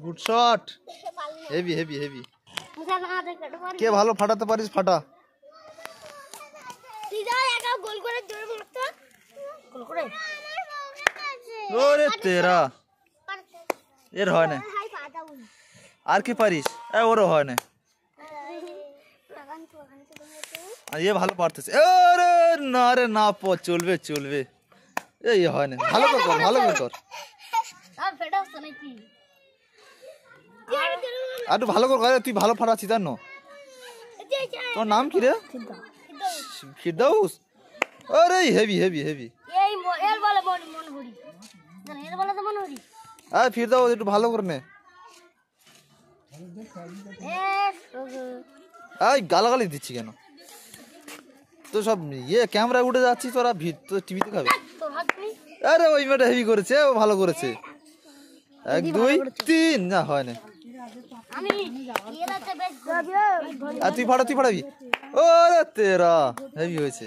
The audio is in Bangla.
Good shot. Heavy heavy heavy. কে ভালো ফাটাতে পারিস ফাটা। ওরে তেরা, এর হয় না। আর কি পারিস? ওরও হয় না। এ ভালো পারতেছে। আরে না রে না, চলবে চলবে। এই হয় না, ভালো করে কর, ভালো করে কর। আর একটু ভালো করে, তুই ভালো ফাটাচ্ছিস জানো। তোর নাম কি রে? ফিরদাউস। আরে হেভি হেভি হেভি। ফিরদাউস একটু ভালো করে নে। গালাগালি দিচ্ছি কেন? তো সব ক্যামেরা উঠে যাচ্ছিস তোরা, তো টিভিতে খাবে। আরে ওই মেয়েটা হেভি করেছে, ও ভালো করেছে। 1 2 3 না হয় না। তুই ফাটাবি। ওরে তেরা হেভি হয়েছে।